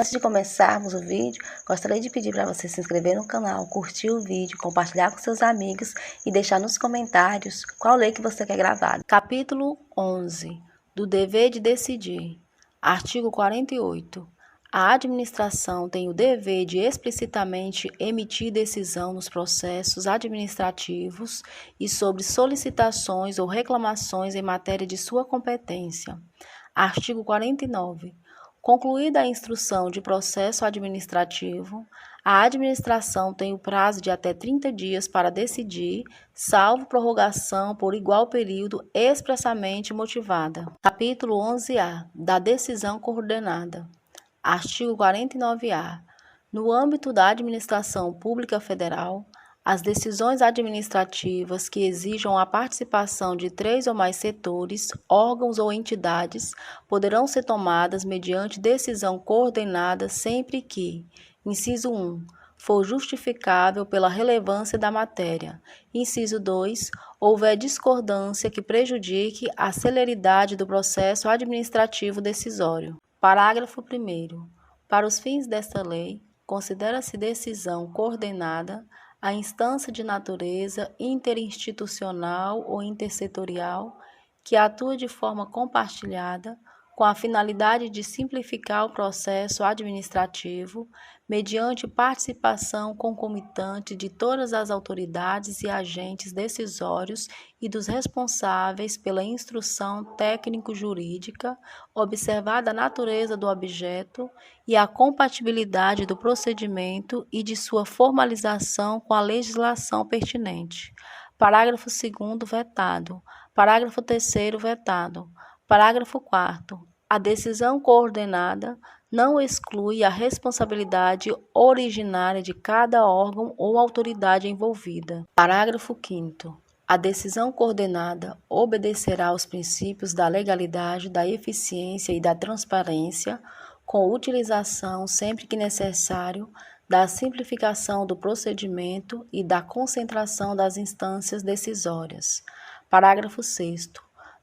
Antes de começarmos o vídeo, gostaria de pedir para você se inscrever no canal, curtir o vídeo, compartilhar com seus amigos e deixar nos comentários qual lei que você quer gravada. Capítulo 11. Do dever de decidir. Artigo 48. A administração tem o dever de explicitamente emitir decisão nos processos administrativos e sobre solicitações ou reclamações em matéria de sua competência. Artigo 49. Concluída a instrução de processo administrativo, a administração tem o prazo de até 30 dias para decidir, salvo prorrogação por igual período expressamente motivada. Capítulo 11A. Da decisão coordenada. Artigo 49-A. No âmbito da administração pública federal, as decisões administrativas que exijam a participação de 3 ou mais setores, órgãos ou entidades poderão ser tomadas mediante decisão coordenada sempre que, inciso 1, for justificável pela relevância da matéria, inciso 2, houver discordância que prejudique a celeridade do processo administrativo decisório. Parágrafo 1º. Para os fins desta lei, considera-se decisão coordenada a instância de natureza interinstitucional ou intersetorial que atua de forma compartilhada com a finalidade de simplificar o processo administrativo mediante participação concomitante de todas as autoridades e agentes decisórios e dos responsáveis pela instrução técnico-jurídica, observada a natureza do objeto e a compatibilidade do procedimento e de sua formalização com a legislação pertinente. Parágrafo 2º, vetado. Parágrafo 3º, vetado. Parágrafo 4º. A decisão coordenada não exclui a responsabilidade originária de cada órgão ou autoridade envolvida. Parágrafo 5º. A decisão coordenada obedecerá aos princípios da legalidade, da eficiência e da transparência, com utilização, sempre que necessário, da simplificação do procedimento e da concentração das instâncias decisórias. Parágrafo 6º.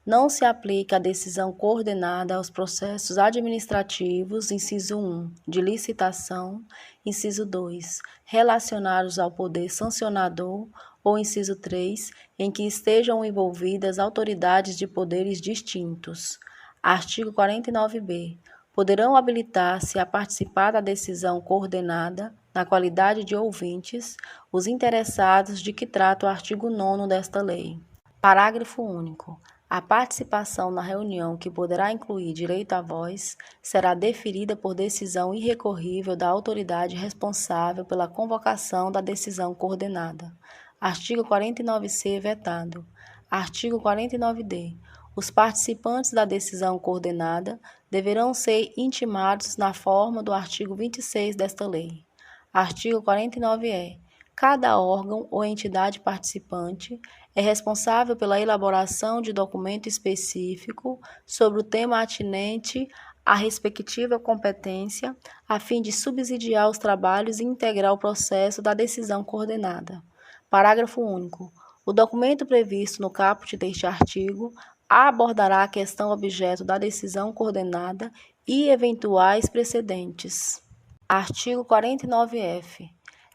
Não se aplica a decisão coordenada aos processos administrativos, inciso 1, de licitação, inciso 2, relacionados ao poder sancionador, ou inciso 3, em que estejam envolvidas autoridades de poderes distintos. Artigo 49b. Poderão habilitar-se a participar da decisão coordenada, na qualidade de ouvintes, os interessados de que trata o artigo 9º desta lei. Parágrafo único. A participação na reunião, que poderá incluir direito à voz, será deferida por decisão irrecorrível da autoridade responsável pela convocação da decisão coordenada. Artigo 49c, vetado. Artigo 49d. Os participantes da decisão coordenada deverão ser intimados na forma do artigo 26 desta lei. Artigo 49e. Cada órgão ou entidade participante é responsável pela elaboração de documento específico sobre o tema atinente à respectiva competência, a fim de subsidiar os trabalhos e integrar o processo da decisão coordenada. Parágrafo único. O documento previsto no caput deste artigo abordará a questão objeto da decisão coordenada e eventuais precedentes. Artigo 49f.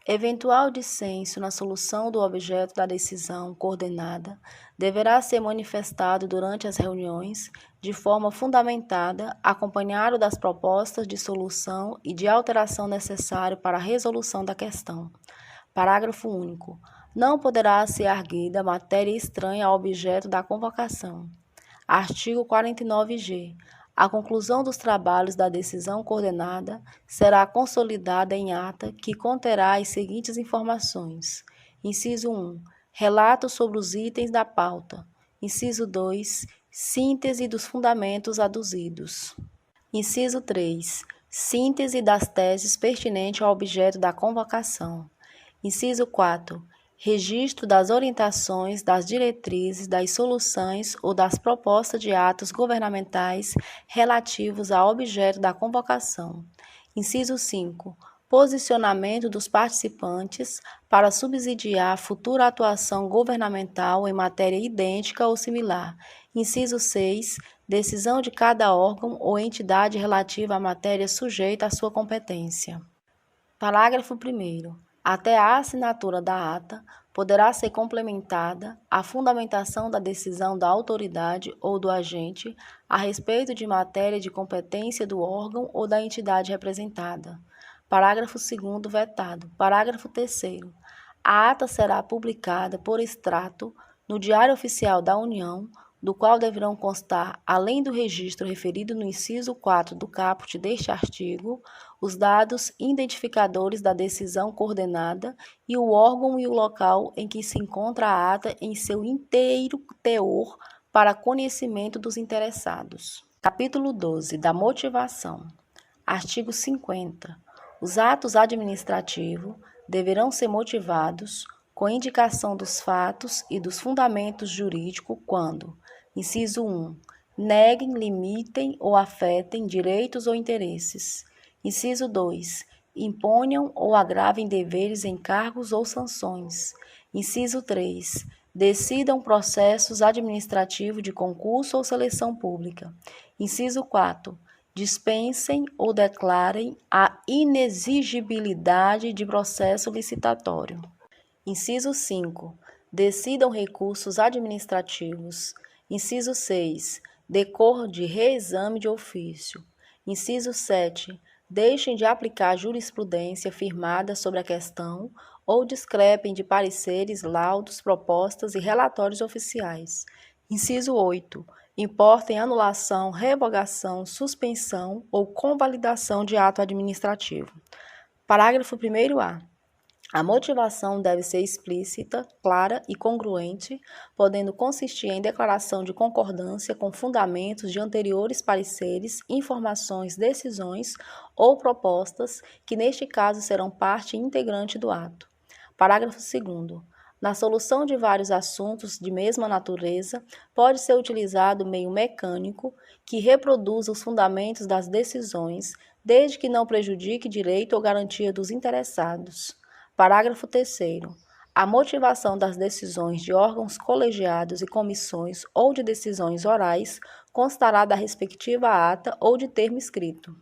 Eventual dissenso na solução do objeto da decisão coordenada deverá ser manifestado durante as reuniões, de forma fundamentada, acompanhado das propostas de solução e de alteração necessário para a resolução da questão. Parágrafo único. Não poderá ser arguida matéria estranha ao objeto da convocação. Artigo 49g. A conclusão dos trabalhos da decisão coordenada será consolidada em ata que conterá as seguintes informações. Inciso 1. Relato sobre os itens da pauta. Inciso 2. Síntese dos fundamentos aduzidos. Inciso 3. Síntese das teses pertinentes ao objeto da convocação. Inciso 4. Registro das orientações, das diretrizes, das soluções ou das propostas de atos governamentais relativos ao objeto da convocação. Inciso 5. Posicionamento dos participantes para subsidiar futura atuação governamental em matéria idêntica ou similar. Inciso 6. Decisão de cada órgão ou entidade relativa à matéria sujeita à sua competência. Parágrafo 1º. Até a assinatura da ata, poderá ser complementada a fundamentação da decisão da autoridade ou do agente a respeito de matéria de competência do órgão ou da entidade representada. Parágrafo 2º vetado. Parágrafo 3º. A ata será publicada por extrato no Diário Oficial da União, do qual deverão constar, além do registro referido no inciso 4 do caput deste artigo, os dados identificadores da decisão coordenada e o órgão e o local em que se encontra a ata em seu inteiro teor para conhecimento dos interessados. Capítulo 12. Da motivação. Artigo 50. Os atos administrativos deverão ser motivados com indicação dos fatos e dos fundamentos jurídicos quando: inciso 1. Neguem, limitem ou afetem direitos ou interesses. Inciso 2. Imponham ou agravem deveres, encargos ou sanções. Inciso 3. Decidam processos administrativos de concurso ou seleção pública. Inciso 4. Dispensem ou declarem a inexigibilidade de processo licitatório. Inciso 5. Decidam recursos administrativos. Inciso 6. Decor de reexame de ofício. Inciso 7. Deixem de aplicar jurisprudência firmada sobre a questão ou discrepem de pareceres, laudos, propostas e relatórios oficiais. Inciso 8. Importem anulação, revogação, suspensão ou convalidação de ato administrativo. Parágrafo 1º-A. A motivação deve ser explícita, clara e congruente, podendo consistir em declaração de concordância com fundamentos de anteriores pareceres, informações, decisões ou propostas que, neste caso, serão parte integrante do ato. Parágrafo 2º. Na solução de vários assuntos de mesma natureza, pode ser utilizado meio mecânico que reproduza os fundamentos das decisões, desde que não prejudique direito ou garantia dos interessados. Parágrafo 3º. A motivação das decisões de órgãos colegiados e comissões ou de decisões orais constará da respectiva ata ou de termo escrito.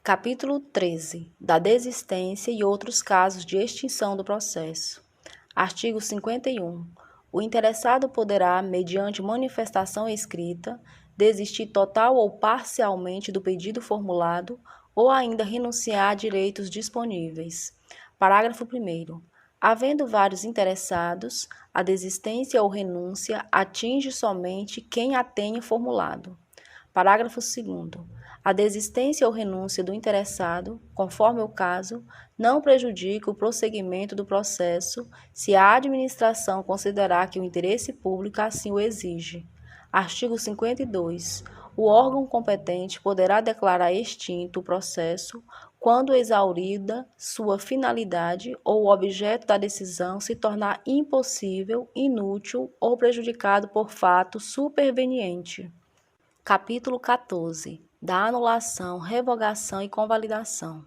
Capítulo 13. Da desistência e outros casos de extinção do processo. Artigo 51. O interessado poderá, mediante manifestação escrita, desistir total ou parcialmente do pedido formulado ou ainda renunciar a direitos disponíveis. Parágrafo 1º. Havendo vários interessados, a desistência ou renúncia atinge somente quem a tenha formulado. Parágrafo 2º. A desistência ou renúncia do interessado, conforme o caso, não prejudica o prosseguimento do processo se a administração considerar que o interesse público assim o exige. Artigo 52. O órgão competente poderá declarar extinto o processo quando exaurida sua finalidade ou o objeto da decisão se tornar impossível, inútil ou prejudicado por fato superveniente. Capítulo 14. Da anulação, revogação e convalidação.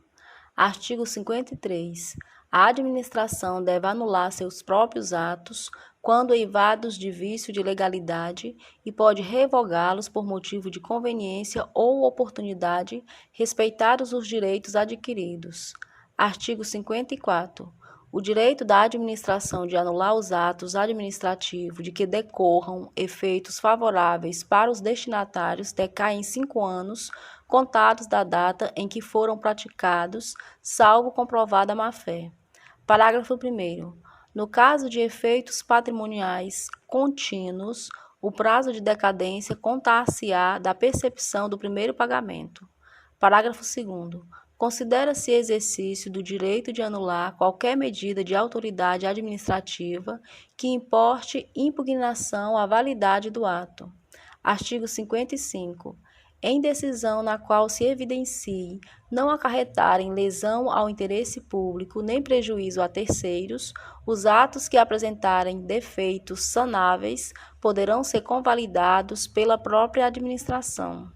Artigo 53. A administração deve anular seus próprios atos quando eivados de vício de legalidade e pode revogá-los por motivo de conveniência ou oportunidade, respeitados os direitos adquiridos. Artigo 54. O direito da administração de anular os atos administrativos de que decorram efeitos favoráveis para os destinatários decai em 5 anos, contados da data em que foram praticados, salvo comprovada má-fé. Parágrafo 1º. No caso de efeitos patrimoniais contínuos, o prazo de decadência contar-se-á da percepção do primeiro pagamento. Parágrafo 2º. Considera-se exercício do direito de anular qualquer medida de autoridade administrativa que importe impugnação à validade do ato. Artigo 55. Em decisão na qual se evidencie não acarretarem lesão ao interesse público nem prejuízo a terceiros, os atos que apresentarem defeitos sanáveis poderão ser convalidados pela própria administração.